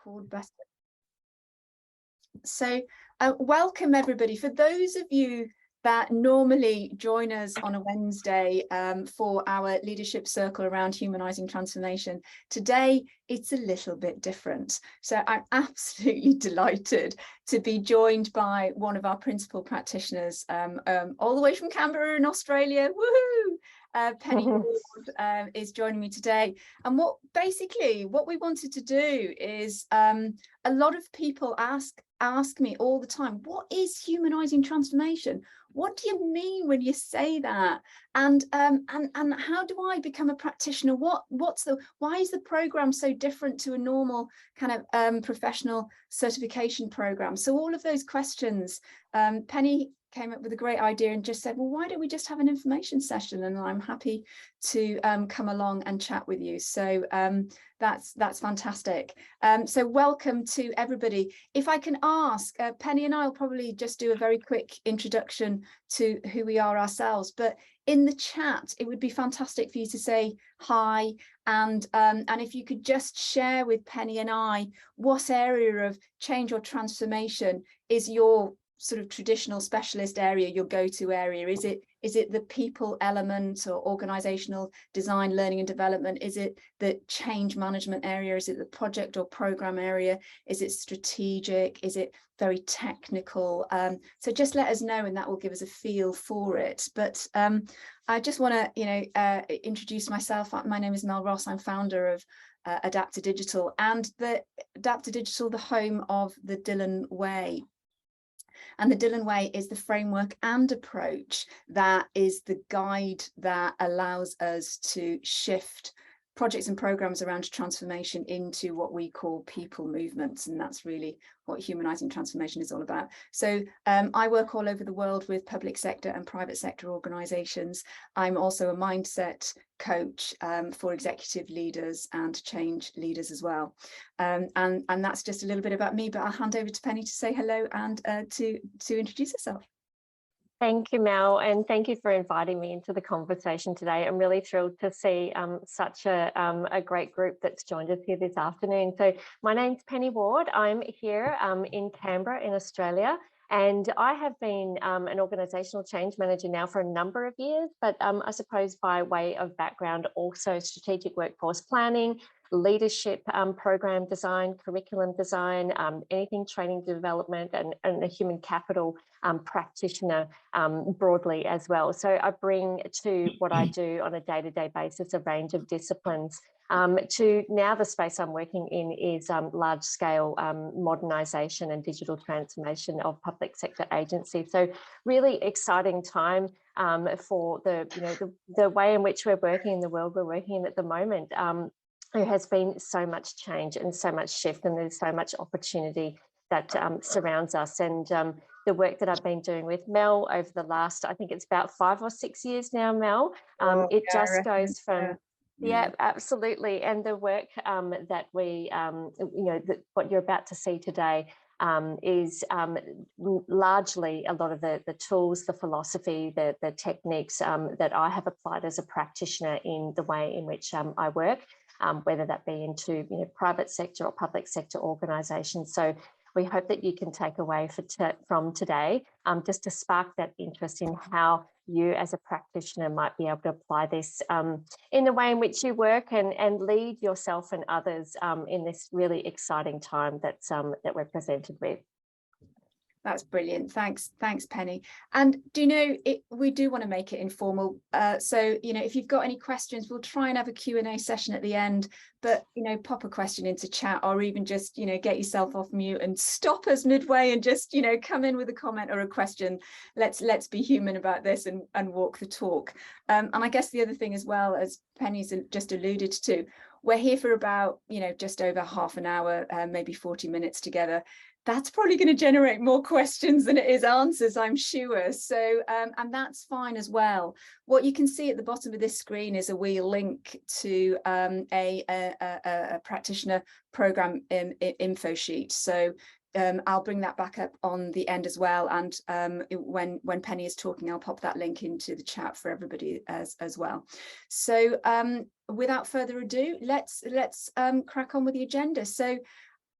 record better. So welcome everybody. For those of you that normally join us on a Wednesday for our leadership circle around humanising transformation, today it's a little bit different. So I'm absolutely delighted to be joined by one of our principal practitioners all the way from Canberra in Australia. Woohoo! Penny Ward is joining me today, and what we wanted to do is a lot of people ask me all the time, what is humanising transformation? What do you mean when you say that? And how do I become a practitioner? Why is the program so different to a normal kind of professional certification program? So all of those questions, Penny came up with a great idea and just said, well, why don't we just have an information session? And I'm happy to come along and chat with you. So that's fantastic. So welcome to everybody. If I can ask, Penny and I will probably just do a very quick introduction to who we are ourselves, but in the chat, it would be fantastic for you to say hi, and if you could just share with Penny and I what area of change or transformation is your sort of traditional specialist area, your go-to area. Is it the people element or organizational design, learning and development? Is it the change management area? Is it the project or program area? Is it strategic? Is it very technical? So just let us know, and that will give us a feel for it. But I just want to introduce myself. My name is Mel Ross. I'm founder of Adapter Digital, and the Adapter Digital, the home of the Dilyn Way. And the Dilyn Way is the framework and approach that is the guide that allows us to shift projects and programs around transformation into what we call people movements. And that's really what humanising transformation is all about. So I work all over the world with public sector and private sector organisations. I'm also a mindset coach for executive leaders and change leaders as well. And that's just a little bit about me, but I'll hand over to Penny to say hello and to introduce herself. Thank you, Mel, and thank you for inviting me into the conversation today. I'm really thrilled to see such a great group that's joined us here this afternoon. So my name's Penny Ward. I'm here in Canberra in Australia, and I have been an organisational change manager now for a number of years, but I suppose by way of background, also strategic workforce planning, leadership program design, curriculum design, anything training development, and a human capital practitioner broadly as well. So I bring to what I do on a day-to-day basis a range of disciplines. To now the space I'm working in is large-scale modernisation and digital transformation of public sector agencies. So really exciting time for the way in which we're working in the world we're working in at the moment. There has been so much change and so much shift, and there's so much opportunity that surrounds us. And the work that I've been doing with Mel over the last, I think it's about 5 or 6 years now, Mel, it just goes from... Yeah, absolutely. And the work that we, what you're about to see today is largely a lot of the tools, the philosophy, the techniques that I have applied as a practitioner in the way in which I work, whether that be into private sector or public sector organisations. So we hope that you can take away from today just to spark that interest in how you as a practitioner might be able to apply this in the way in which you work and lead yourself and others in this really exciting time that we're presented with. That's brilliant. Thanks, Penny. And do you know, we do want to make it informal. So, if you've got any questions, we'll try and have a Q&A session at the end, but, pop a question into chat, or even just, get yourself off mute and stop us midway and just, come in with a comment or a question. Let's be human about this and walk the talk. And I guess the other thing as well, as Penny's just alluded to, we're here for about, just over half an hour, maybe 40 minutes together. That's probably going to generate more questions than it is answers, I'm sure. So, and that's fine as well. What you can see at the bottom of this screen is a wee link to a practitioner program info sheet. So I'll bring that back up on the end as well. And when Penny is talking, I'll pop that link into the chat for everybody as well. So without further ado, let's crack on with the agenda. So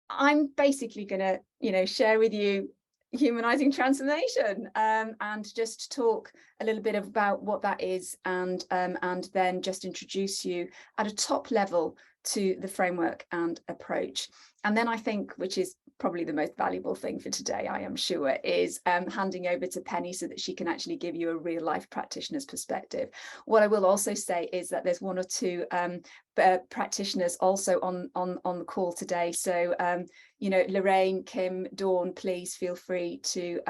I'm basically going to, share with you Humanising Transformation, and just talk a little bit about what that is, and then just introduce you at a top level to the framework and approach. And then I think, which is probably the most valuable thing for today, I am sure, is handing over to Penny so that she can actually give you a real life practitioner's perspective. What I will also say is that there's one or two practitioners also on the call today. So Lorraine, Kim, Dawn, please feel free to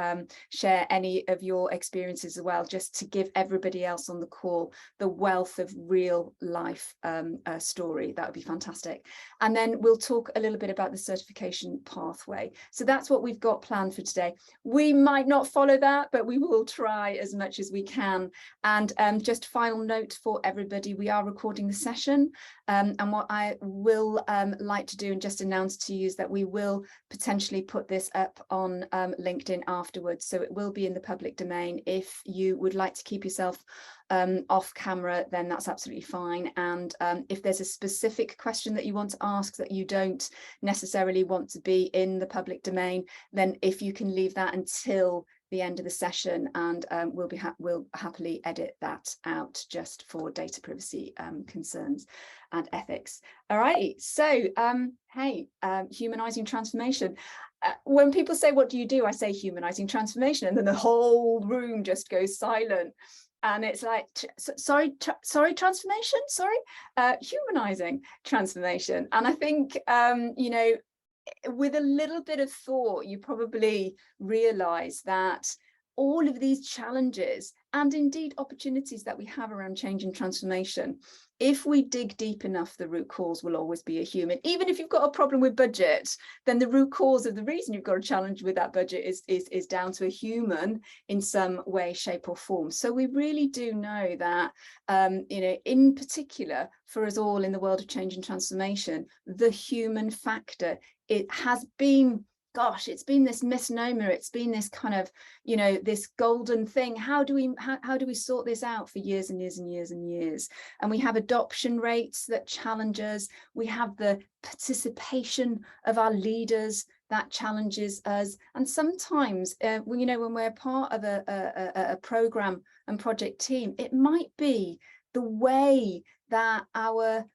share any of your experiences as well, just to give everybody else on the call the wealth of real life story. That would be fantastic. And then we'll talk a little bit about the certification pathway. So that's what we've got planned for today. We might not follow that, but we will try as much as we can. And just final note for everybody, we are recording the session. And what I will like to do and just announce to you is that we will potentially put this up on LinkedIn afterwards. So it will be in the public domain. If you would like to keep yourself off camera, then that's absolutely fine. And if there's a specific question that you want to ask that you don't necessarily want to be in the public domain, then if you can leave that until the end of the session, and we'll happily edit that out just for data privacy concerns and ethics. All right, so hey, Humanising Transformation. When people say, what do you do? I say Humanising Transformation, and then the whole room just goes silent. And it's like, sorry, transformation, sorry, humanizing transformation. And I think, with a little bit of thought, you probably realize that all of these challenges and indeed opportunities that we have around change and transformation, if we dig deep enough, the root cause will always be a human. Even if you've got a problem with budget, then the root cause of the reason you've got a challenge with that budget is down to a human in some way, shape or form. So we really do know that, in particular for us all in the world of change and transformation, the human factor, it has been, gosh, it's been this misnomer. It's been this kind of, this golden thing. How do we sort this out for years and years and years and years? And we have adoption rates that challenge us. We have the participation of our leaders that challenges us. And sometimes, when we're part of a program and project team, it might be the way that our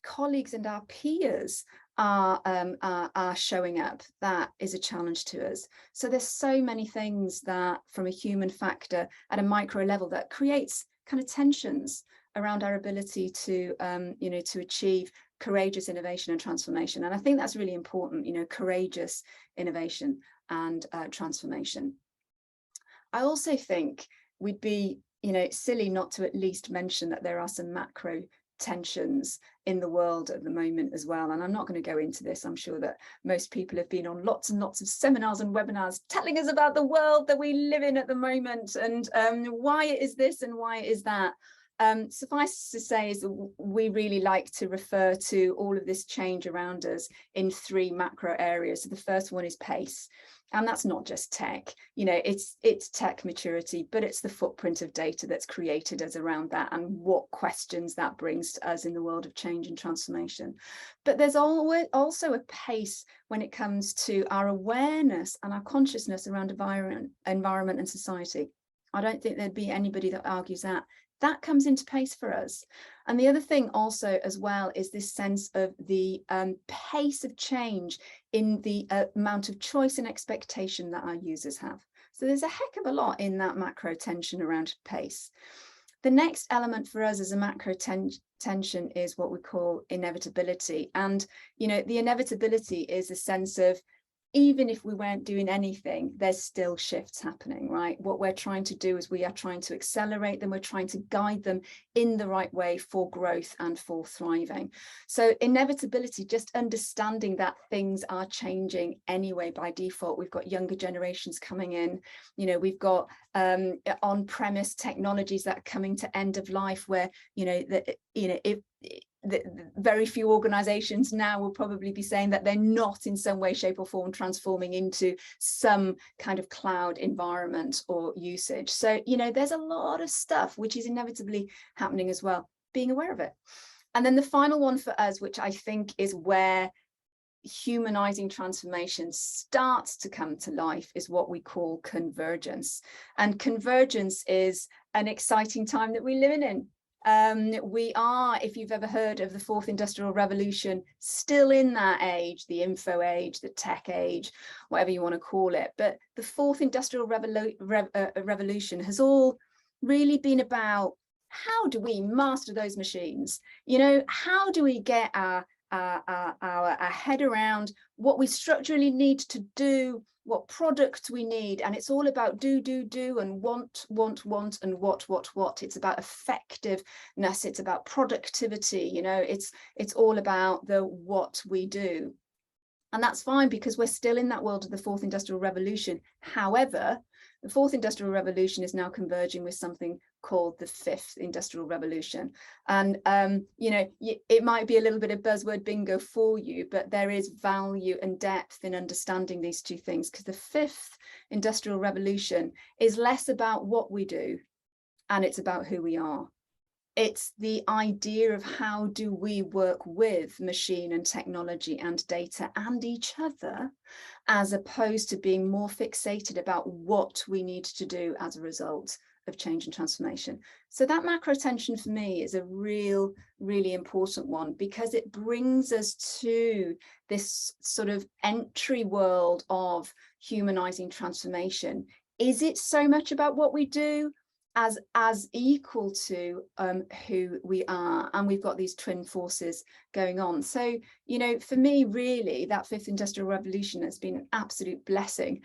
colleagues and our peers are showing up that is a challenge to us. So there's so many things that from a human factor at a micro level that creates kind of tensions around our ability to to achieve courageous innovation and transformation. And I think that's really important, courageous innovation and transformation. I also think we'd be silly not to at least mention that there are some macro tensions in the world at the moment as well. And I'm not going to go into this. I'm sure that most people have been on lots and lots of seminars and webinars telling us about the world that we live in at the moment, and why it is this and why it is that. Suffice to say is that we really like to refer to all of this change around us in three macro areas. So the first one is pace. And that's not just tech, it's tech maturity, but it's the footprint of data that's created us around that and what questions that brings to us in the world of change and transformation. But there's also a pace when it comes to our awareness and our consciousness around environment and society. I don't think there'd be anybody that argues that. That comes into pace for us. And the other thing also as well is this sense of the pace of change in the amount of choice and expectation that our users have. So there's a heck of a lot in that macro tension around pace. The next element for us as a macro tension is what we call inevitability. And, the inevitability is a sense of, even if we weren't doing anything, there's still shifts happening, right? What we're trying to do is we are trying to accelerate them. We're trying to guide them in the right way for growth and for thriving. So inevitability, just understanding that things are changing anyway by default. We've got younger generations coming in, we've got on-premise technologies that are coming to end of life where, very few organizations now will probably be saying that they're not in some way, shape or form transforming into some kind of cloud environment or usage. So, there's a lot of stuff which is inevitably happening as well, being aware of it. And then the final one for us, which I think is where humanizing transformation starts to come to life is what we call convergence. And convergence is an exciting time that we're living in. We are, if you've ever heard of the fourth industrial revolution, still in that age, the info age, the tech age, whatever you want to call it. But the fourth industrial revolution has all really been about, how do we master those machines? You know, how do we get our head around what we structurally need to do, what products we need? And it's all about do and want and what. It's about effectiveness, it's about productivity, you know, it's all about the what we do. And that's fine, because we're still in that world of the fourth industrial revolution. However, the fourth industrial revolution is now converging with something called the fifth industrial revolution. And, you know, it might be a little bit of buzzword bingo for you, but there is value and depth in understanding these two things, because the fifth industrial revolution is less about what we do, and it's about who we are. It's the idea of how do we work with machine and technology and data and each other, as opposed to being more fixated about what we need to do as a result of change and transformation. So that macro tension for me is a really important one, because it brings us to this sort of entry world of humanizing transformation. Is it so much about what we do as equal to who we are? And we've got these twin forces going on. So, you know, for me, really, that fifth industrial revolution has been an absolute blessing.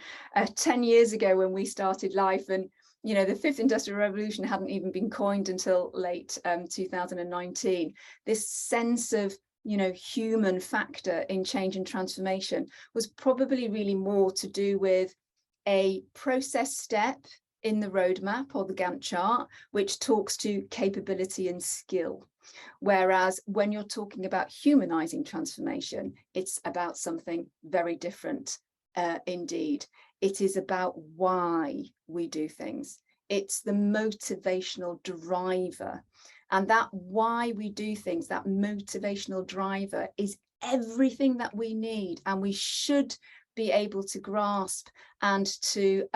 10 years ago when we started life, and you know, the fifth industrial revolution hadn't even been coined until late 2019. This sense of, you know, human factor in change and transformation was probably really more to do with a process step in the roadmap or the Gantt chart, which talks to capability and skill. Whereas when you're talking about humanizing transformation, it's about something very different indeed. It is about why we do things. It's the motivational driver. And that why we do things, that motivational driver, is everything that we need and we should be able to grasp and to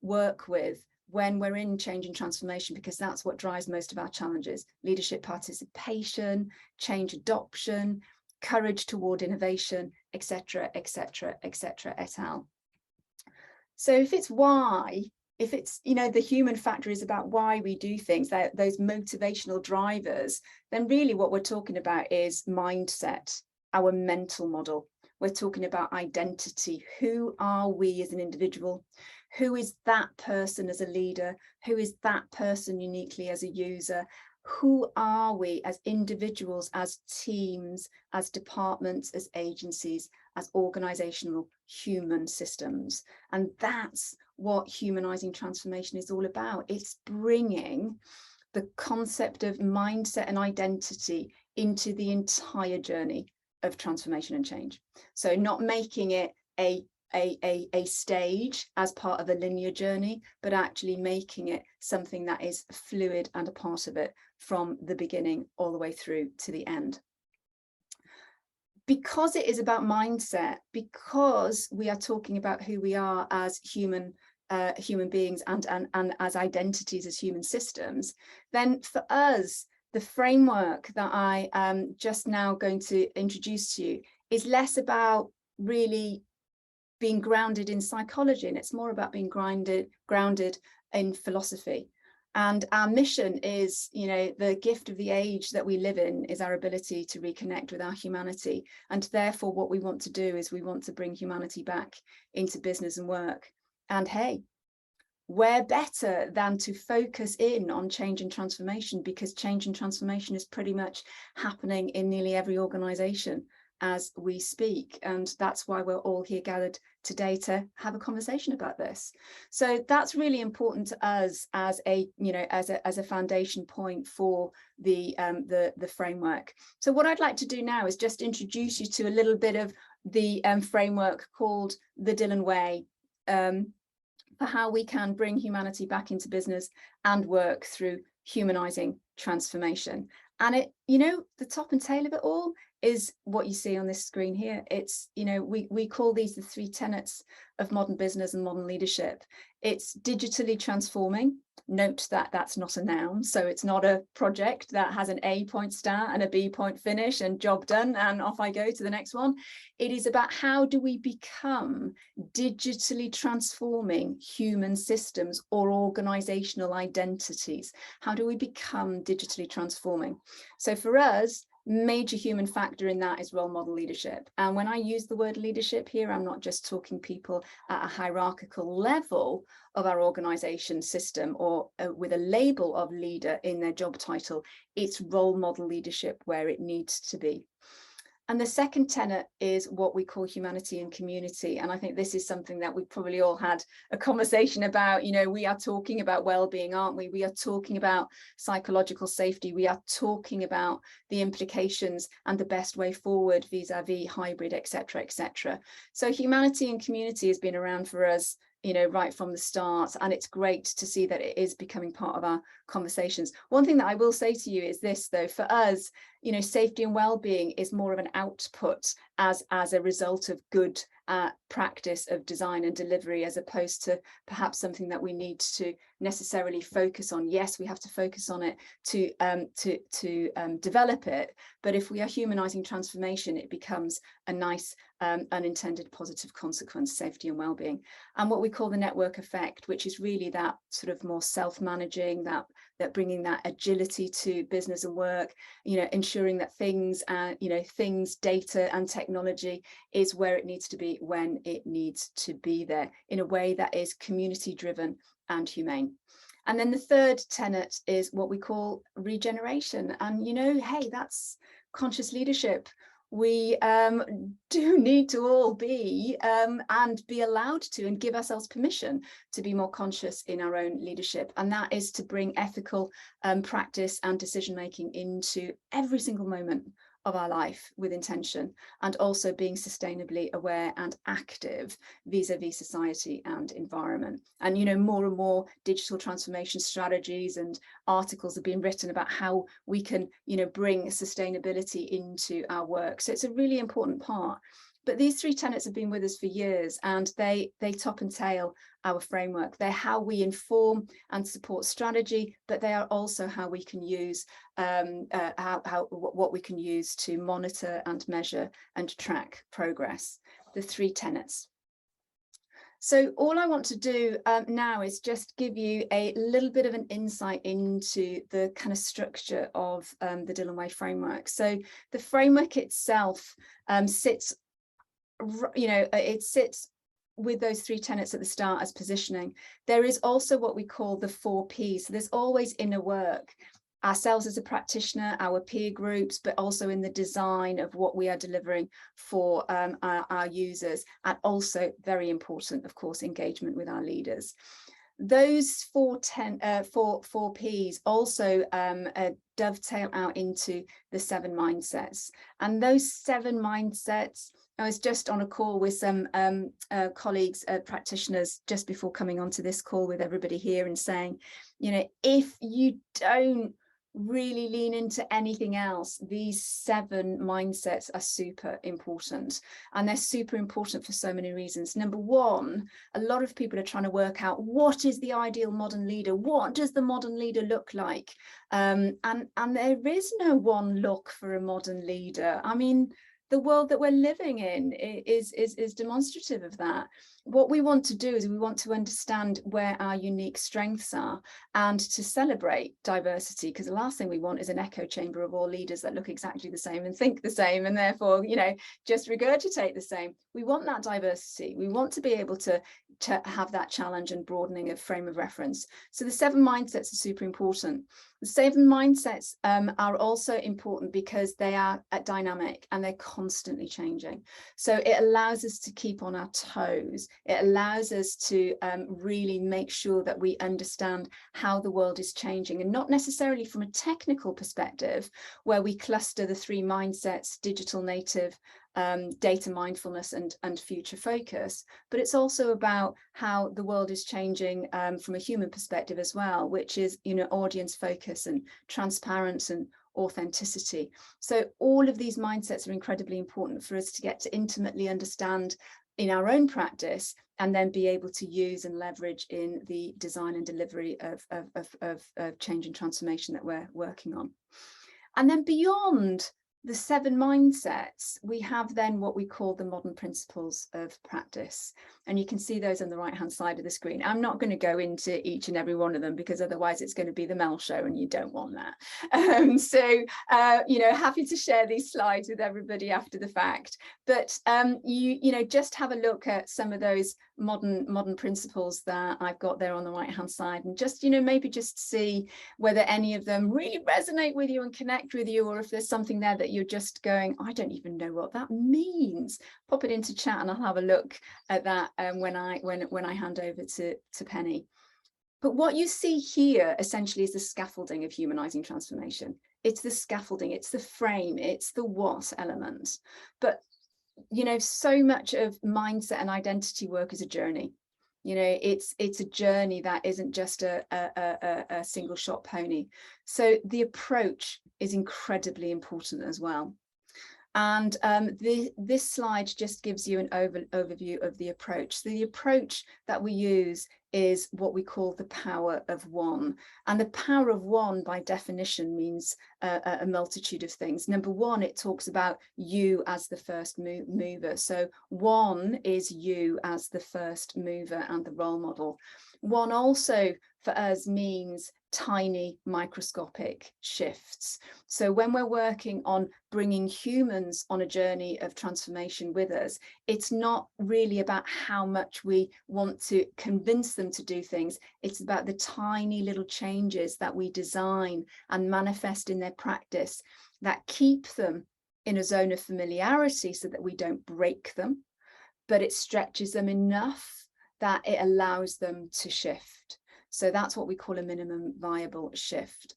work with when we're in change and transformation, because that's what drives most of our challenges: leadership participation, change adoption, courage toward innovation, etc., etc., etc., et al. So if it's why, if it's, you know, the human factor is about why we do things, those motivational drivers, then really what we're talking about is mindset, our mental model. We're talking about identity. Who are we as an individual? Who is that person as a leader? Who is that person uniquely as a user? Who are we as individuals, as teams, as departments, as agencies, as organizational human systems? And that's what humanizing transformation is all about. It's bringing the concept of mindset and identity into the entire journey of transformation and change. So not making it a stage as part of a linear journey, but actually making it something that is fluid and a part of it from the beginning all the way through to the end. Because it is about mindset, because we are talking about who we are as human beings and as identities, as human systems, then for us, the framework that I am just now going to introduce to you is less about really being grounded in psychology, and it's more about being grounded in philosophy. And our mission is, you know, the gift of the age that we live in is our ability to reconnect with our humanity. And therefore, what we want to do is we want to bring humanity back into business and work. And hey, where better than to focus in on change and transformation, because change and transformation is pretty much happening in nearly every organization as we speak. And that's why we're all here gathered today to have a conversation about this. So that's really important to us as a, you know, as a foundation point for the framework. So what I'd like to do now is just introduce you to a little bit of the framework called the Dilyn Way, for how we can bring humanity back into business and work through humanizing transformation. And it, you know, the top and tail of it all is what you see on this screen here. It's, you know, we call these the 3 tenets of modern business and modern leadership. It's digitally transforming. Note that that's not a noun, so it's not a project that has an A point start and a B point finish and job done and off I go to the next one. It is about how do we become digitally transforming human systems or organizational identities? How do we become digitally transforming? So for us, major human factor in that is role model leadership. And when I use the word leadership here, I'm not just talking people at a hierarchical level of our organization system or with a label of leader in their job title. It's role model leadership where it needs to be. And the second tenet is what we call humanity and community. And I think this is something that we've probably all had a conversation about. You know, we are talking about well-being, aren't we? We are talking about psychological safety. We are talking about the implications and the best way forward vis-a-vis hybrid, etc., etc. So humanity and community has been around for us, you know, right from the start, and it's great to see that it is becoming part of our conversations. One thing that I will say to you is this, though, for us, you know, safety and well-being is more of an output as a result of good practice of design and delivery, as opposed to perhaps something that we need to necessarily focus on. Yes, we have to focus on it to develop it, but if we are humanizing transformation, it becomes a nice unintended positive consequence, safety and well-being. And what we call the network effect, which is really that sort of more self-managing, that bringing that agility to business and work, you know, ensuring that things, data and technology is where it needs to be when it needs to be there, in a way that is community driven and humane. And then the third tenet is what we call regeneration. And, you know, hey, that's conscious leadership. We do need to all be and be allowed to and give ourselves permission to be more conscious in our own leadership. And that is to bring ethical practice and decision making into every single moment of our life with intention, and also being sustainably aware and active vis-a-vis society and environment. And, you know, more and more digital transformation strategies and articles have been written about how we can, you know, bring sustainability into our work. So it's a really important part. But these 3 tenets have been with us for years, and they top and tail our framework. They're how we inform and support strategy, but they are also how we can use what we can use to monitor and measure and track progress. The 3 tenets. So all I want to do now is just give you a little bit of an insight into the kind of structure of the Dilyn Way framework. So the framework itself sits, you know, it sits with those 3 tenets at the start as positioning. There is also what we call the 4 Ps. So there's always inner work, ourselves as a practitioner, our peer groups, but also in the design of what we are delivering for our users, and also very important, of course, engagement with our leaders. Those 4 Ps also dovetail out into the 7 mindsets. And those 7 mindsets, I was just on a call with some colleagues, practitioners, just before coming onto this call with everybody here, and saying, you know, if you don't really lean into anything else, these 7 mindsets are super important, and they're super important for so many reasons. Number one, a lot of people are trying to work out, what is the ideal modern leader? What does the modern leader look like? And there is no one look for a modern leader. I mean, the world that we're living in is demonstrative of that. What we want to do is we want to understand where our unique strengths are, and to celebrate diversity, because the last thing we want is an echo chamber of all leaders that look exactly the same and think the same, and therefore, you know, just regurgitate the same. We want that diversity. We want to be able to have that challenge and broadening of frame of reference. So the 7 mindsets are super important. The 7 mindsets are also important because they are dynamic and they're constantly changing. So it allows us to keep on our toes. It allows us to really make sure that we understand how the world is changing, and not necessarily from a technical perspective, where we cluster the 3 mindsets: digital native, data mindfulness, and future focus. But it's also about how the world is changing from a human perspective as well, which is, you know, audience focus and transparent and authenticity. So all of these mindsets are incredibly important for us to get to intimately understand in our own practice, and then be able to use and leverage in the design and delivery of change and transformation that we're working on. And then beyond the 7 mindsets, we have then what we call the modern principles of practice. And you can see those on the right-hand side of the screen. I'm not going to go into each and every one of them, because otherwise it's going to be the Mel show, and you don't want that. You know, happy to share these slides with everybody after the fact. But you know, just have a look at some of those modern principles that I've got there on the right-hand side, and just, you know, maybe just see whether any of them really resonate with you and connect with you, or if there's something there that you're just going, I don't even know what that means. Pop it into chat and I'll have a look at that when I hand over to Penny. But what you see here essentially is the scaffolding of humanizing transformation. It's the scaffolding, it's the frame, it's the what element. But you know, so much of mindset and identity work is a journey. You know, it's a journey that isn't just a single shot pony. So the approach is incredibly important as well. And this slide just gives you an overview of the approach. So the approach that we use is what we call the power of one. And the power of one, by definition, means a multitude of things. Number one, it talks about you as the first mover. So one is you as the first mover and the role model. One also for us means tiny microscopic shifts. So when we're working on bringing humans on a journey of transformation with us, it's not really about how much we want to convince them to do things. It's about the tiny little changes that we design and manifest in their practice that keep them in a zone of familiarity so that we don't break them, but it stretches them enough that it allows them to shift. So that's what we call a minimum viable shift.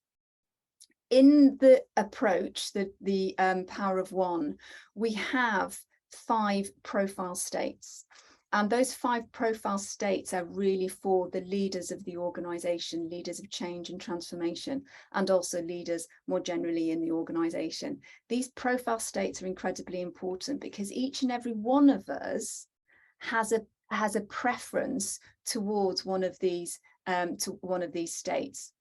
In the approach, the power of one, we have 5 profile states. And those 5 profile states are really for the leaders of the organization, leaders of change and transformation, and also leaders more generally in the organization. These profile states are incredibly important because each and every one of us has a preference towards one of these states.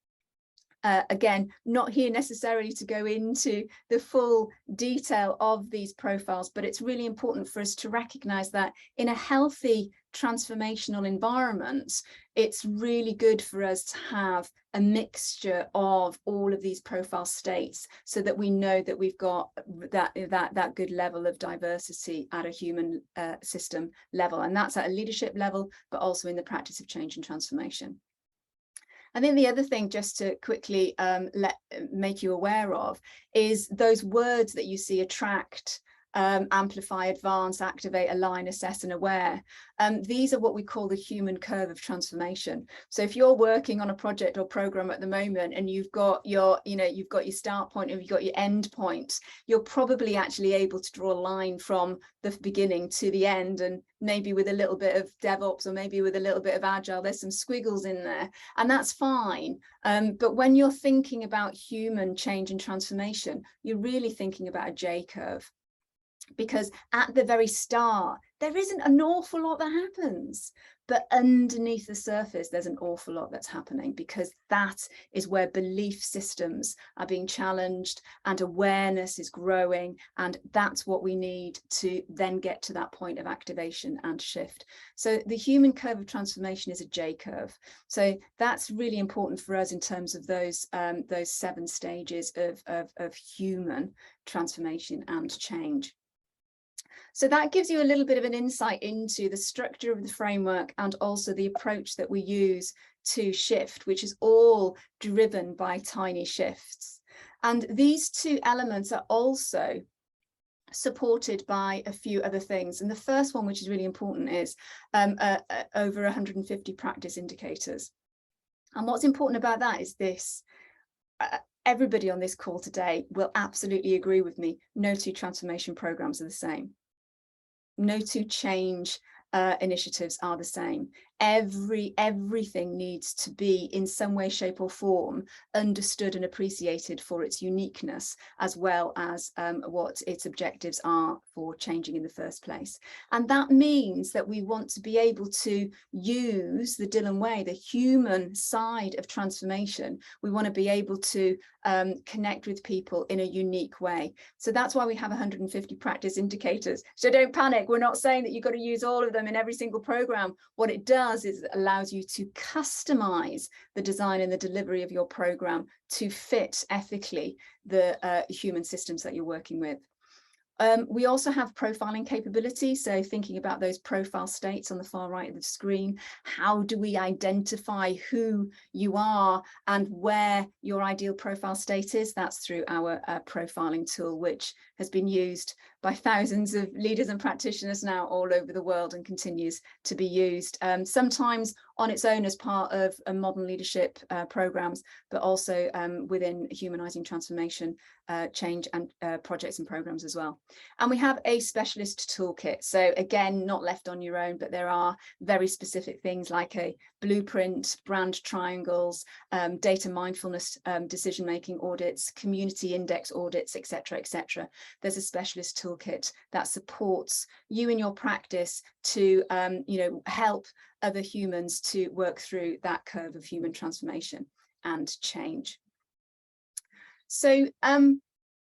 Again, not here necessarily to go into the full detail of these profiles, but it's really important for us to recognize that in a healthy transformational environment, it's really good for us to have a mixture of all of these profile states so that we know that we've got that good level of diversity at a human system level. And that's at a leadership level, but also in the practice of change and transformation. I think the other thing, just to quickly make you aware of, is those words that you see: attract, amplify, advance, activate, align, assess, and aware. These are what we call the human curve of transformation. So if you're working on a project or program at the moment and you've got your start point and you've got your end point, you're probably actually able to draw a line from the beginning to the end, and maybe with a little bit of DevOps or maybe with a little bit of Agile, there's some squiggles in there, and that's fine. But when you're thinking about human change and transformation, you're really thinking about a J curve. Because at the very start, there isn't an awful lot that happens, but underneath the surface, there's an awful lot that's happening, because that is where belief systems are being challenged and awareness is growing. And that's what we need to then get to that point of activation and shift. So the human curve of transformation is a J curve. So that's really important for us in terms of those 7 stages of human transformation and change. So that gives you a little bit of an insight into the structure of the framework and also the approach that we use to shift, which is all driven by tiny shifts. And these 2 elements are also supported by a few other things. And the first one, which is really important, is over 150 practice indicators. And what's important about that is this. Everybody on this call today will absolutely agree with me. No 2 transformation programs are the same. No 2 change initiatives are the same. Everything needs to be in some way, shape or form understood and appreciated for its uniqueness, as well as what its objectives are for changing in the first place. And that means that we want to be able to use the Dilyn Way, the human side of transformation. We want to be able to connect with people in a unique way. So that's why we have 150 practice indicators. So don't panic. We're not saying that you've got to use all of them in every single program. What it does is it allows you to customize the design and the delivery of your program to fit ethically the human systems that you're working with. We also have profiling capability. So thinking about those profile states on the far right of the screen, how do we identify who you are and where your ideal profile state is? That's through our profiling tool, which has been used by thousands of leaders and practitioners now all over the world and continues to be used, sometimes on its own as part of modern leadership programs, but also within humanizing transformation change and projects and programs as well. And we have a specialist toolkit. So again, not left on your own, but there are very specific things like a blueprint, brand triangles, data mindfulness, decision-making audits, community index audits, etc., etc. There's a specialist toolkit that supports you in your practice to help other humans to work through that curve of human transformation and change. So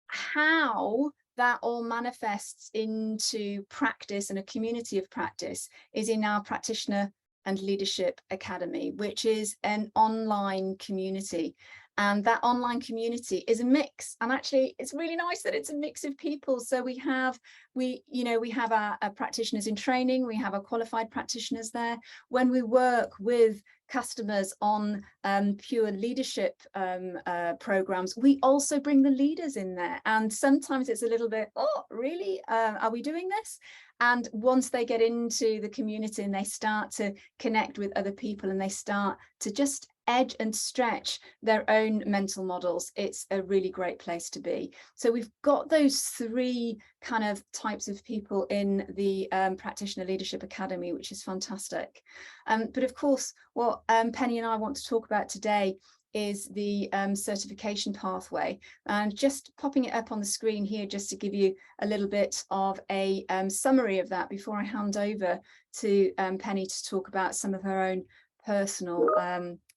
how that all manifests into practice and a community of practice is in our Practitioner and Leadership Academy, which is an online community. And that online community is a mix, and actually it's really nice that it's a mix of people. So we have our practitioners in training, we have our qualified practitioners there. When we work with customers on pure leadership programs, we also bring the leaders in there, and sometimes it's a little bit, oh really, are we doing this? And once they get into the community and they start to connect with other people and they start to just edge and stretch their own mental models, it's a really great place to be. So we've got those three kind of types of people in the Practitioner Leadership Academy, which is fantastic. But of course, what Penny and I want to talk about today is the certification pathway, and just popping it up on the screen here just to give you a little bit of a summary of that before I hand over to Penny to talk about some of her own personal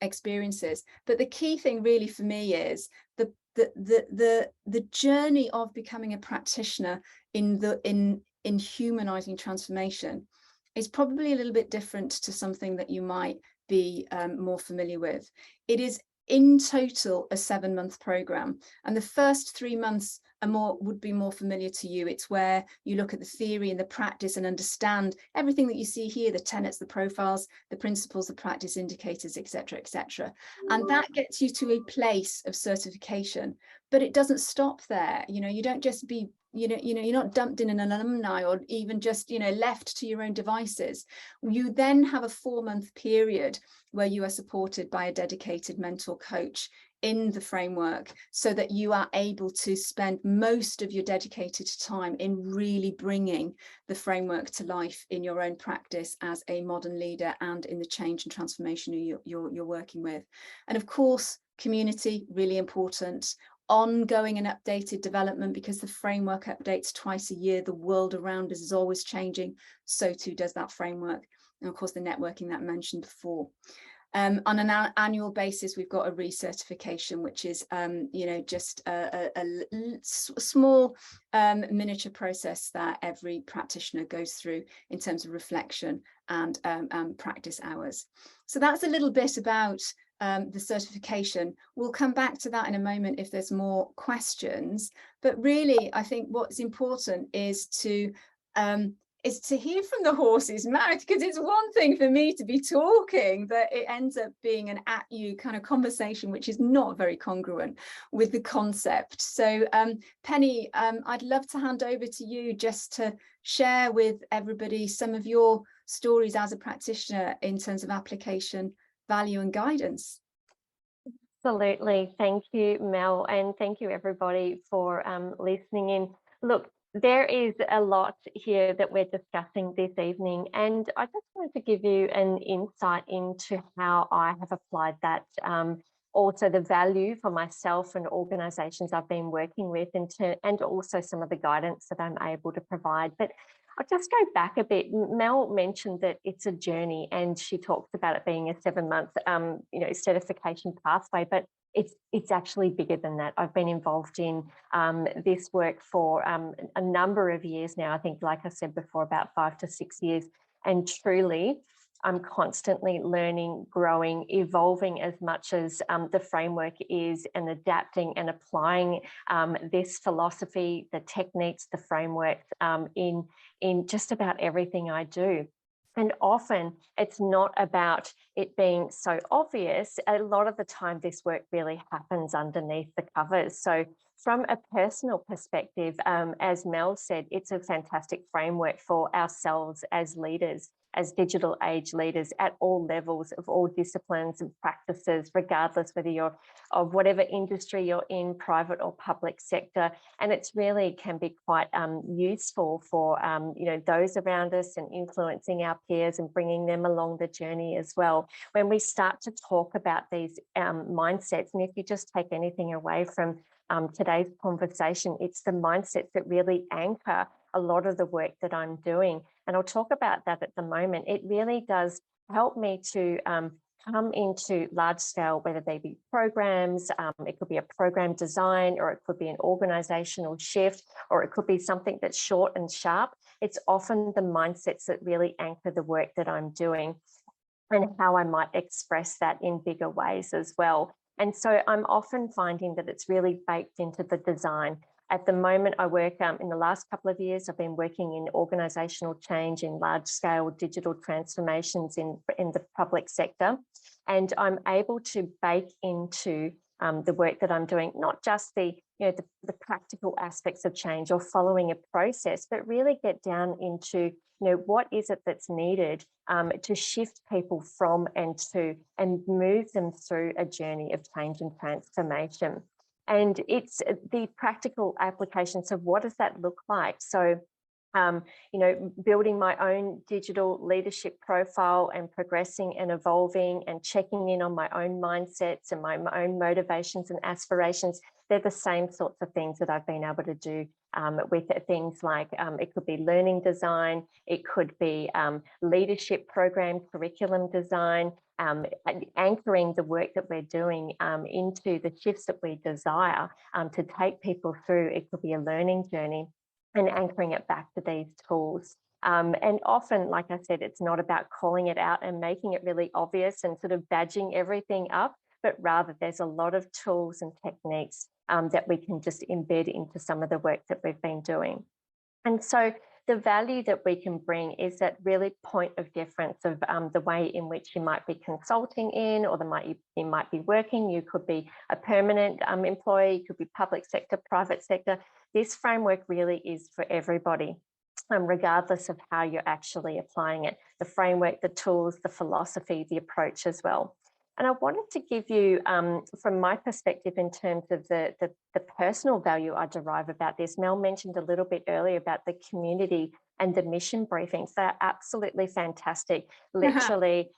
experiences. But the key thing really for me is the journey of becoming a practitioner in humanizing transformation is probably a little bit different to something that you might be more familiar with. It is in total a 7-month program, and the first 3 months would be more familiar to you. It's where you look at the theory and the practice and understand everything that you see here, the tenets, the profiles, the principles, the practice indicators, etc., etc. And that gets you to a place of certification, but it doesn't stop there. You don't just be you're not dumped in an alumni or even just left to your own devices. You then have a 4-month period where you are supported by a dedicated mentor coach in the framework, so that you are able to spend most of your dedicated time in really bringing the framework to life in your own practice as a modern leader and in the change and transformation you're working with. And of course, community, really important. Ongoing and updated development, because the framework updates twice a year. The world around us is always changing, so too does that framework. And of course, the networking that I mentioned before. On an annual basis, we've got a recertification, which is just a small miniature process that every practitioner goes through in terms of reflection and practice hours. So that's a little bit about the certification. We'll come back to that in a moment if there's more questions. But really, I think what's important is to hear from the horse's mouth, because it's one thing for me to be talking, but it ends up being an at you kind of conversation, which is not very congruent with the concept. So Penny, I'd love to hand over to you just to share with everybody some of your stories as a practitioner in terms of application, value and guidance. Absolutely. Thank you, Mel, and thank you everybody for listening in. Look, there is a lot here that we're discussing this evening, and I just wanted to give you an insight into how I have applied that, also the value for myself and organisations I've been working with, and also some of the guidance that I'm able to provide. But I'll just go back a bit. Mel mentioned that it's a journey, and she talks about it being a 7-month, certification pathway, but it's actually bigger than that. I've been involved in this work for a number of years now. I think, like I said before, about 5 to 6 years, and truly, I'm constantly learning, growing, evolving as much as the framework is, and adapting and applying this philosophy, the techniques, the framework in just about everything I do. And often it's not about it being so obvious. A lot of the time, this work really happens underneath the covers. So from a personal perspective, as Mel said, it's a fantastic framework for ourselves as leaders, as digital age leaders at all levels of all disciplines and practices, regardless whether you're of whatever industry you're in, private or public sector. And it's really can be quite useful for those around us, and influencing our peers and bringing them along the journey as well. When we start to talk about these mindsets, and if you just take anything away from today's conversation, it's the mindsets that really anchor a lot of the work that I'm doing. And I'll talk about that at the moment. It really does help me to come into large scale, whether they be programs, it could be a program design, or it could be an organisational shift, or it could be something that's short and sharp. It's often the mindsets that really anchor the work that I'm doing, and how I might express that in bigger ways as well. And so I'm often finding that it's really baked into the design. At the moment, I work in the last couple of years, I've been working in organisational change, in large scale digital transformations in the public sector. And I'm able to bake into the work that I'm doing, not just the practical aspects of change or following a process, but really get down into what is it that's needed to shift people from and to, and move them through a journey of change and transformation. And it's the practical applications of what does that look like. So, building my own digital leadership profile, and progressing and evolving and checking in on my own mindsets and my own motivations and aspirations. They're the same sorts of things that I've been able to do with things like it could be learning design, it could be leadership program, curriculum design, anchoring the work that we're doing into the shifts that we desire to take people through. It could be a learning journey, and anchoring it back to these tools. And often, like I said, it's not about calling it out and making it really obvious and sort of badging everything up, but rather there's a lot of tools and techniques that we can just embed into some of the work that we've been doing. And so the value that we can bring is that really point of difference of the way in which you might be consulting in, or you might be working. You could be a permanent employee, you could be public sector, private sector. This framework really is for everybody, regardless of how you're actually applying it. The framework, the tools, the philosophy, the approach as well. And I wanted to give you, from my perspective, in terms of the personal value I derive about this. Mel mentioned a little bit earlier about the community and the mission briefings. They're absolutely fantastic. Literally,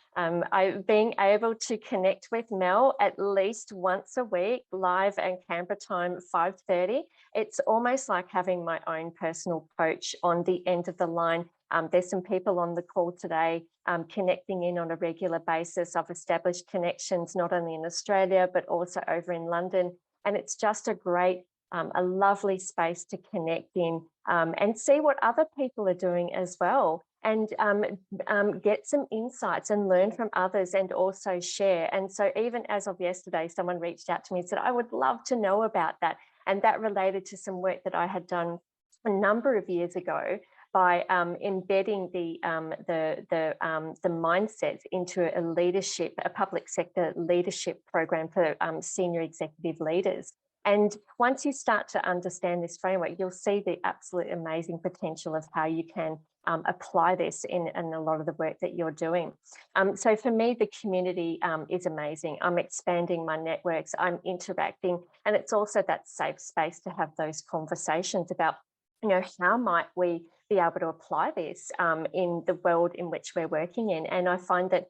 being able to connect with Mel at least once a week, live and Canberra time, 5:30. It's almost like having my own personal coach on the end of the line. There's some people on the call today connecting in on a regular basis. I've established connections not only in Australia, but also over in London. And it's just a great, a lovely space to connect in and see what other people are doing as well, and get some insights and learn from others, and also share. And so even as of yesterday, someone reached out to me and said, I would love to know about that. And that related to some work that I had done a number of years ago, by embedding the mindsets into a public sector leadership program for senior executive leaders. And once you start to understand this framework, you'll see the absolute amazing potential of how you can apply this in a lot of the work that you're doing. So for me, the community is amazing. I'm expanding my networks, I'm interacting, and it's also that safe space to have those conversations about how might we be able to apply this in the world in which we're working in? And I find that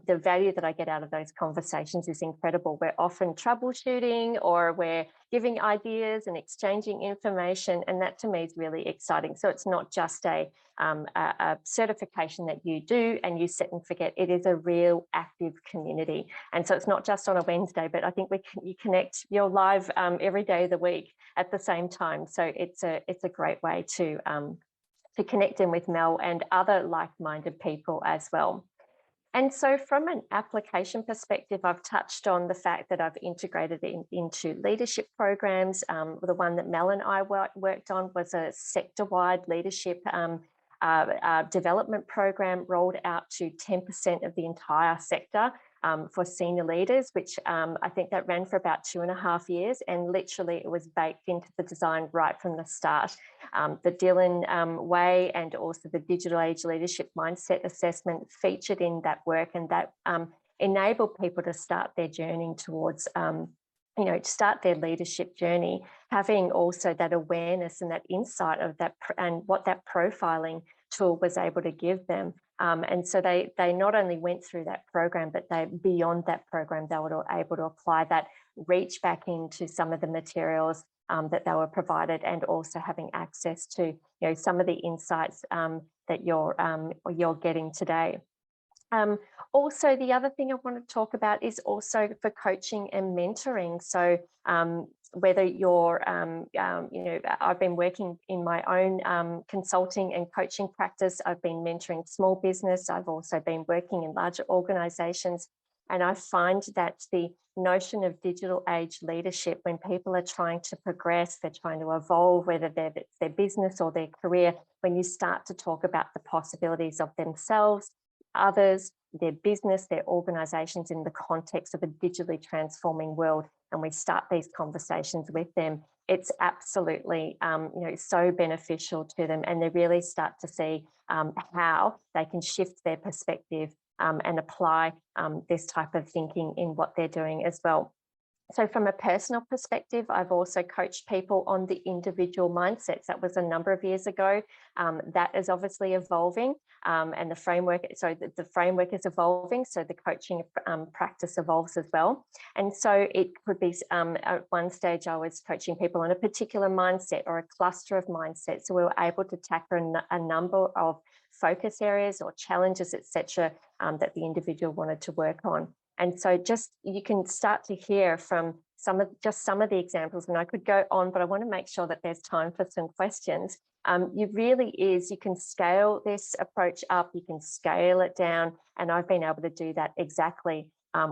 the value that I get out of those conversations is incredible. We're often troubleshooting, or we're giving ideas and exchanging information, and that to me is really exciting. So it's not just a certification that you do and you sit and forget. It is a real active community, and so it's not just on a Wednesday, but I think you connect. You're live every day of the week at the same time. So it's a great way to connect in with Mel and other like-minded people as well. And so from an application perspective, I've touched on the fact that I've integrated it into leadership programs. The one that Mel and I worked on was a sector-wide leadership development program rolled out to 10% of the entire sector for senior leaders, which I think that ran for about 2.5 years, and literally it was baked into the design right from the start. The Dilyn Way and also the Digital Age Leadership Mindset Assessment featured in that work, and that enabled people to start their journey towards to start their leadership journey, having also that awareness and that insight of that and what that profiling tool was able to give them. And so they not only went through that program, but beyond that program, they were able to apply that, reach back into some of the materials that they were provided, and also having access to some of the insights that you're getting today. Also, the other thing I want to talk about is also for coaching and mentoring. So whether you're, I've been working in my own consulting and coaching practice. I've been mentoring small business. I've also been working in larger organizations. And I find that the notion of digital age leadership, when people are trying to progress, they're trying to evolve, whether it's their business or their career, when you start to talk about the possibilities of themselves, others, their business, their organizations in the context of a digitally transforming world, and we start these conversations with them, it's absolutely so beneficial to them, and they really start to see how they can shift their perspective and apply this type of thinking in what they're doing as well. So from a personal perspective, I've also coached people on the individual mindsets. That was a number of years ago. That is obviously evolving, and the framework is evolving, so the coaching practice evolves as well. And so it could be, at one stage I was coaching people on a particular mindset or a cluster of mindsets. So we were able to tackle a number of focus areas or challenges, etc., that the individual wanted to work on. And so you can start to hear from some of the examples, and I could go on, but I want to make sure that there's time for some questions. You can scale this approach up, you can scale it down, and I've been able to do that exactly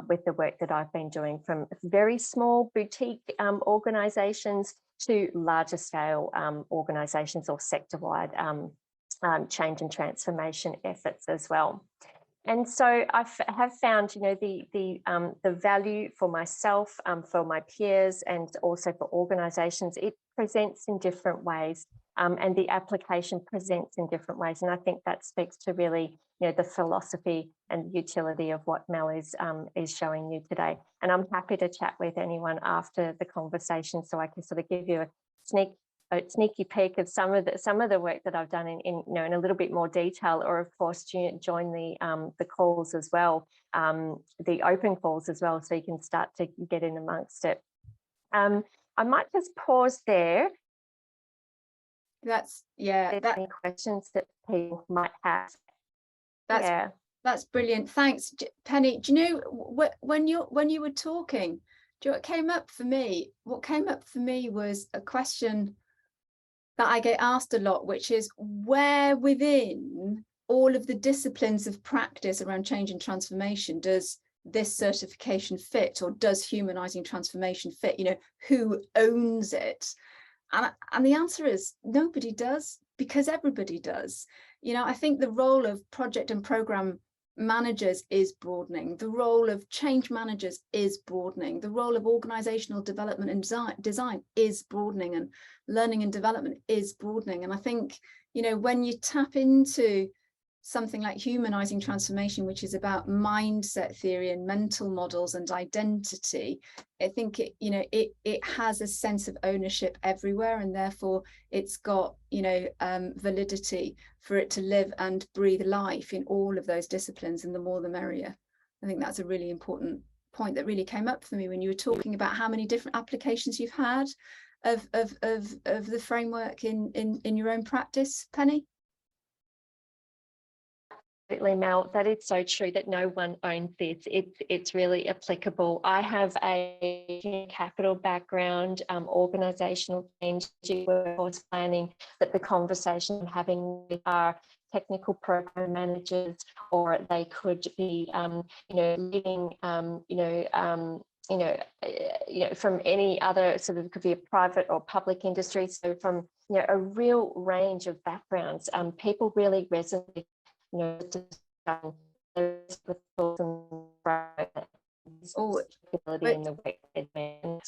with the work that I've been doing, from very small boutique organisations to larger scale organisations or sector-wide change and transformation efforts as well. And so I have found, the value for myself, for my peers, and also for organisations. It presents in different ways, and the application presents in different ways. And I think that speaks to really, the philosophy and utility of what Mel is showing you today. And I'm happy to chat with anyone after the conversation, so I can sort of give you a sneaky peek of some of the work that I've done in a little bit more detail, or of course join the calls as well, the open calls as well, so you can start to get in amongst it. I might just pause there. Any questions that people might have. That's brilliant. Thanks, Penny. Do you know when you were talking, do you know what came up for me? What came up for me was a question that I get asked a lot, which is, where within all of the disciplines of practice around change and transformation does this certification fit, or does humanizing transformation fit? Who owns it? And the answer is nobody does, because everybody does. I think the role of project and program managers is broadening. The role of change managers is broadening. The role of organizational development and design is broadening, and learning and development is broadening. And I think, when you tap into something like Humanising Transformation, which is about mindset theory and mental models and identity, I think it has a sense of ownership everywhere, and therefore it's got validity for it to live and breathe life in all of those disciplines, and the more the merrier. I think that's a really important point that really came up for me when you were talking about how many different applications you've had of the framework in your own practice, Penny. Absolutely, Mel. That is so true that no one owns this. It's really applicable. I have a human capital background, organisational change, workforce planning, but the conversation I'm having with our technical program managers, or they could be, leading, from any other sort of, could be a private or public industry. So from a real range of backgrounds, people really resonate. That's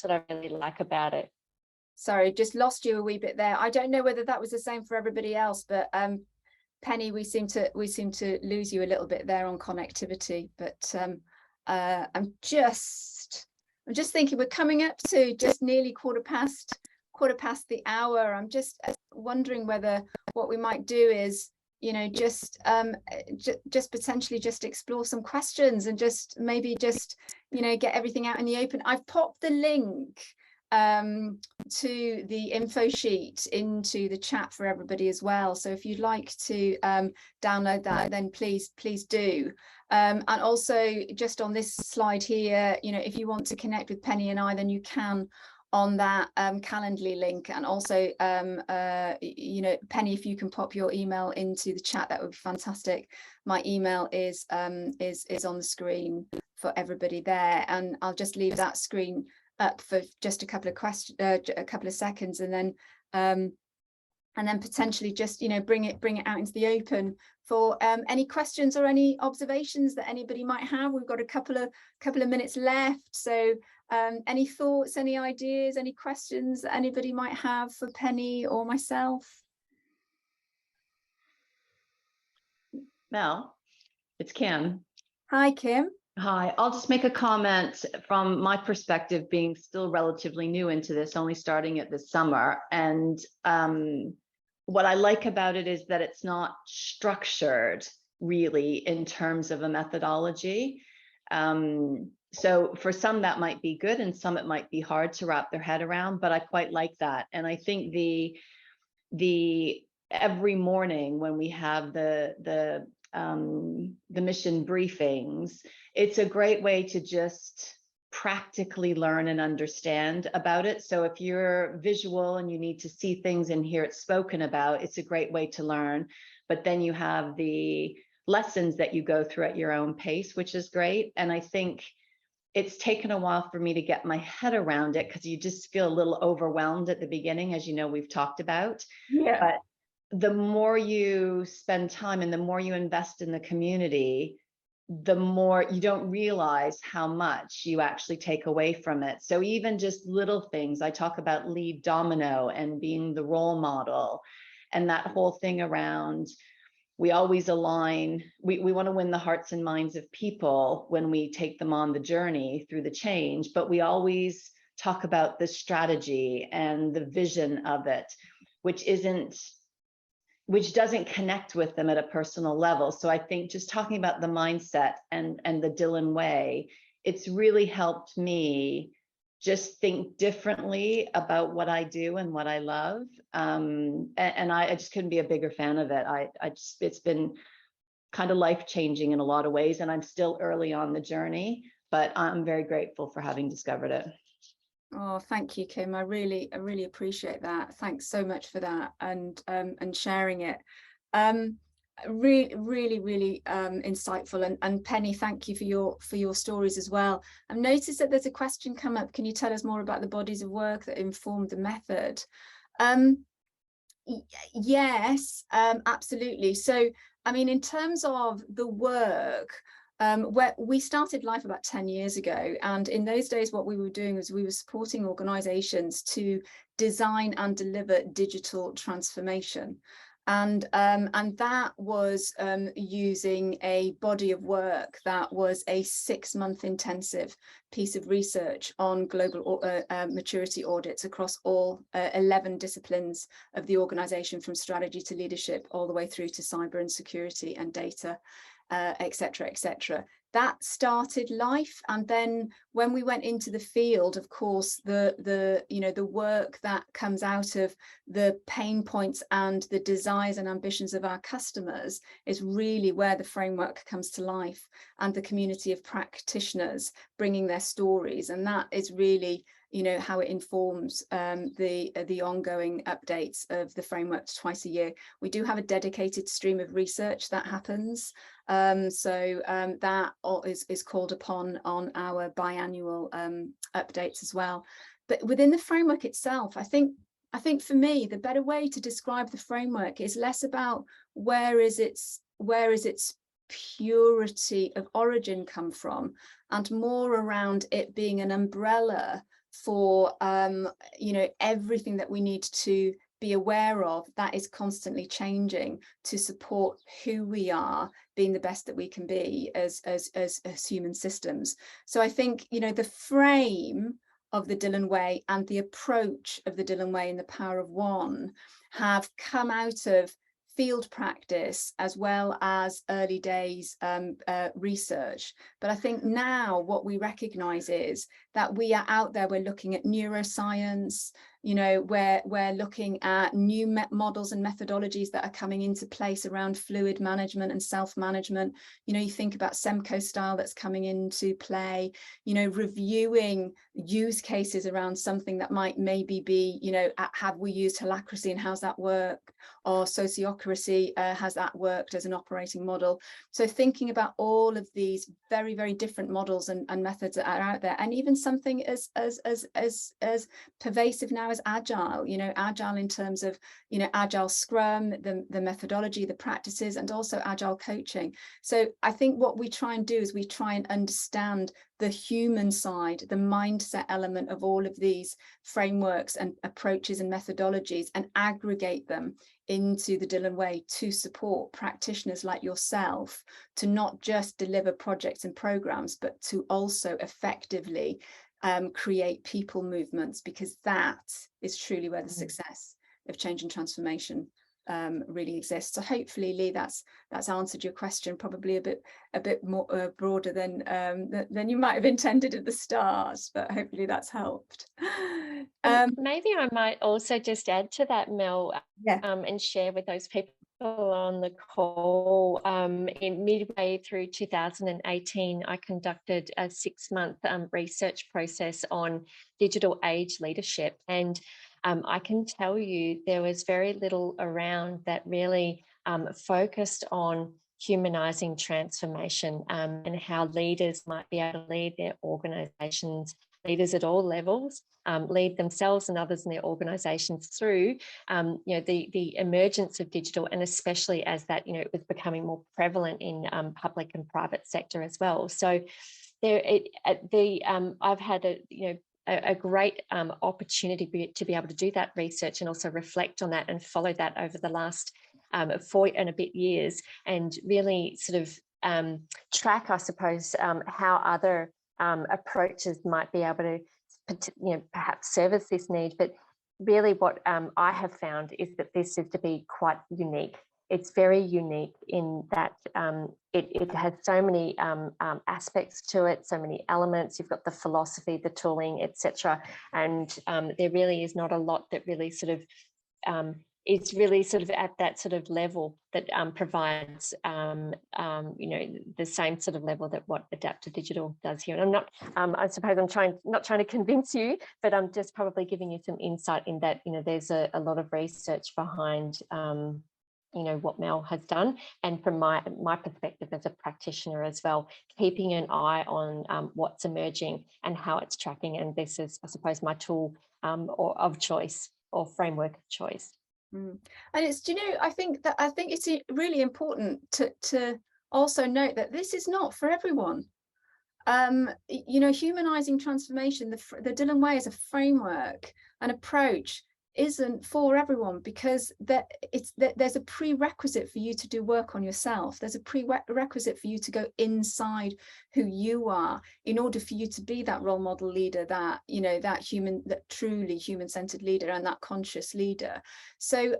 what I really like about it. Sorry, just lost you a wee bit there. I don't know whether that was the same for everybody else, but Penny, we seem to lose you a little bit there on connectivity. But I'm just thinking we're coming up to just nearly quarter past the hour. I'm just wondering whether what we might do is just potentially just explore some questions and just get everything out in the open. I've popped the link to the info sheet into the chat for everybody as well, so if you'd like to download that, then please do. And also, just on this slide here, if you want to connect with Penny and I, then you can on that Calendly link. And also Penny, if you can pop your email into the chat, that would be fantastic. My email is on the screen for everybody there, and I'll just leave that screen up for just a couple of seconds, and then potentially just bring it out into the open for any questions or any observations that anybody might have. We've got a couple of minutes left, so any thoughts, any ideas, any questions that anybody might have for Penny or myself? Mel, it's Kim. Hi, Kim. Hi, I'll just make a comment from my perspective, being still relatively new into this, only starting it this summer. And what I like about it is that it's not structured really in terms of a methodology. So for some that might be good, and some it might be hard to wrap their head around, but I quite like that. And I think the every morning when we have the mission briefings, it's a great way to just practically learn and understand about it. So if you're visual and you need to see things and hear it spoken about, it's a great way to learn. But then you have the lessons that you go through at your own pace, which is great. And I think it's taken a while for me to get my head around it, because you just feel a little overwhelmed at the beginning, as you know, we've talked about. Yeah. But the more you spend time and the more you invest in the community, the more you don't realize how much you actually take away from it. So even just little things, I talk about lead domino and being the role model, and that whole thing around, we always align, we want to win the hearts and minds of people when we take them on the journey through the change, but we always talk about the strategy and the vision of it, which doesn't connect with them at a personal level. So I think just talking about the mindset and the Dilyn Way, it's really helped me just think differently about what I do and what I love. And I just couldn't be a bigger fan of it. It's been kind of life-changing in a lot of ways, and I'm still early on the journey, but I'm very grateful for having discovered it. Oh, thank you, Kim. I really appreciate that. Thanks so much for that, and sharing it. Really insightful. And Penny, thank you for your stories as well. I've noticed that there's a question come up. Can you tell us more about the bodies of work that informed the method? Yes, absolutely. So, I mean, in terms of the work, where we started Life about 10 years ago, and in those days what we were doing was we were supporting organizations to design and deliver digital transformation. And that was using a body of work that was a 6-month intensive piece of research on global maturity audits across all 11 disciplines of the organization, from strategy to leadership, all the way through to cyber and security and data, etc., etc. That started life. And then when we went into the field, of course, the work that comes out of the pain points and the desires and ambitions of our customers is really where the framework comes to life, and the community of practitioners bringing their stories. And that is really, you know, how it informs the ongoing updates of the framework twice a year. We do have a dedicated stream of research that happens. That is called upon on our biannual updates as well. But within the framework itself, I think for me, the better way to describe the framework is less about where is its purity of origin come from, and more around it being an umbrella for you know, everything that we need to be aware of that is constantly changing to support who we are being the best that we can be as human systems. So I think, you know, the frame of the Dilyn Way and the approach of the Dilyn Way and the Power of One have come out of field practice as well as early days research. But I think now what we recognize is that we are out there, we're looking at neuroscience, you know, we're looking at new models and methodologies that are coming into place around fluid management and self-management. You know, you think about Semco style that's coming into play, you know, reviewing use cases around something that might maybe be, you know, have we used holacracy and how's that worked? Or sociocracy, has that worked as an operating model? So thinking about all of these very, very different models and methods that are out there, and even something as pervasive now as agile, you know, agile in terms of, you know, agile scrum, the methodology, the practices, and also agile coaching. So I think what we try and do is we try and understand the human side, the mindset element of all of these frameworks and approaches and methodologies, and aggregate them into the Dilyn Way to support practitioners like yourself to not just deliver projects and programs, but to also effectively create people movements, because that is truly where the success of change and transformation really exists. So hopefully, Lee, that's answered your question, probably a bit more broader than you might have intended at the start, but hopefully that's helped. Maybe I might also just add to that, Mel, yeah. And share with those people on the call. In midway through 2018, I conducted a 6-month research process on digital age leadership, and I can tell you there was very little around that really focused on humanising transformation and how leaders might be able to lead their organisations, leaders at all levels, lead themselves and others in their organisations through, you know, the emergence of digital, and especially as that, you know, it was becoming more prevalent in public and private sector as well. So I've had a great opportunity to be able to do that research and also reflect on that and follow that over the last 4 and a bit years, and really sort of track, I suppose, how other approaches might be able to, you know, perhaps service this need. But really what I have found is that this is to be quite unique. It's very unique in that it has so many aspects to it, so many elements. You've got the philosophy, the tooling, etc. And there really is not a lot that really sort of it's really sort of at that sort of level that provides, you know, the same sort of level that what Adaptive Digital does here. And I'm not, I suppose I'm not trying to convince you, but I'm just probably giving you some insight in that, you know, there's a lot of research behind, you know, what Mel has done. And from my perspective as a practitioner as well, keeping an eye on what's emerging and how it's tracking. And this is, I suppose, my tool of choice or framework of choice. And it's, you know, I think it's really important to also note that this is not for everyone. You know, humanizing transformation, the Dilyn Way is a framework, an approach. isn't for everyone, because there's a prerequisite for you to do work on yourself. There's a prerequisite for you to go inside who you are in order for you to be that role model leader, that, you know, that truly human-centered leader and that conscious leader. So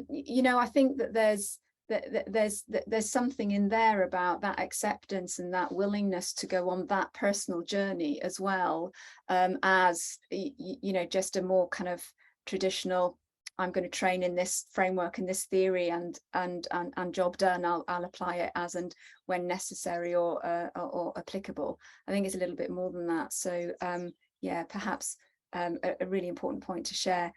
you know, I think that there's something in there about that acceptance and that willingness to go on that personal journey as well, as you know, just a more kind of traditional, I'm going to train in this framework and this theory and job done, I'll apply it as and when necessary or applicable. I think it's a little bit more than that. So yeah, perhaps a really important point to share.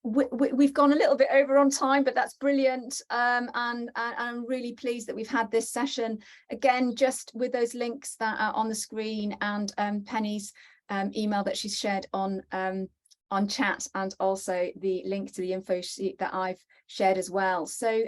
We've gone a little bit over on time, but that's brilliant, and I'm really pleased that we've had this session. Again, just with those links that are on the screen, and Penny's email that she's shared on chat, and also the link to the info sheet that I've shared as well. So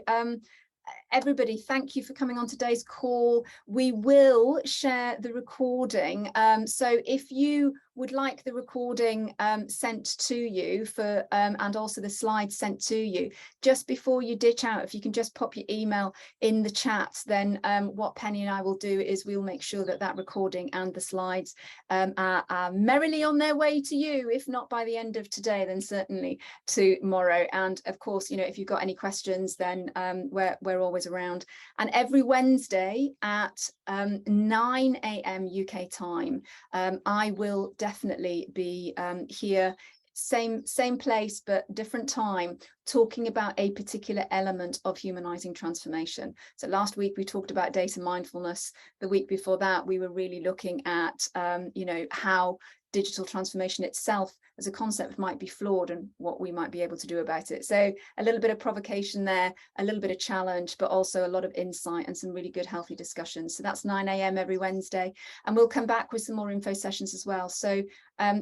everybody, thank you for coming on today's call. We will share the recording, so if you would like the recording sent to you for and also the slides sent to you, just before you ditch out, if you can just pop your email in the chat, then what Penny and I will do is we'll make sure that that recording and the slides are merrily on their way to you. If not by the end of today, then certainly tomorrow. And of course, you know, if you've got any questions, then we're always around. And every Wednesday at 9 AM UK time, I will definitely be here, same place but different time, talking about a particular element of humanizing transformation. So last week we talked about data mindfulness. The week before that we were really looking at you know, how digital transformation itself as a concept might be flawed and what we might be able to do about it. So a little bit of provocation there, a little bit of challenge, but also a lot of insight and some really good healthy discussions. So that's 9 AM every Wednesday, and we'll come back with some more info sessions as well. So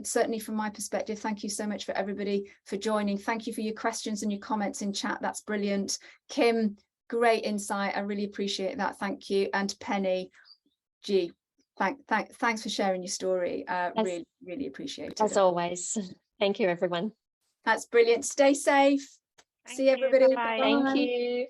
certainly from my perspective, thank you so much for everybody for joining. Thank you for your questions and your comments in chat. That's brilliant. Kim, great insight. I really appreciate that. Thank you. And Penny, gee, thanks for sharing your story. Really appreciate it. As always. Thank you, everyone. That's brilliant. Stay safe. See everybody. Bye. Thank you.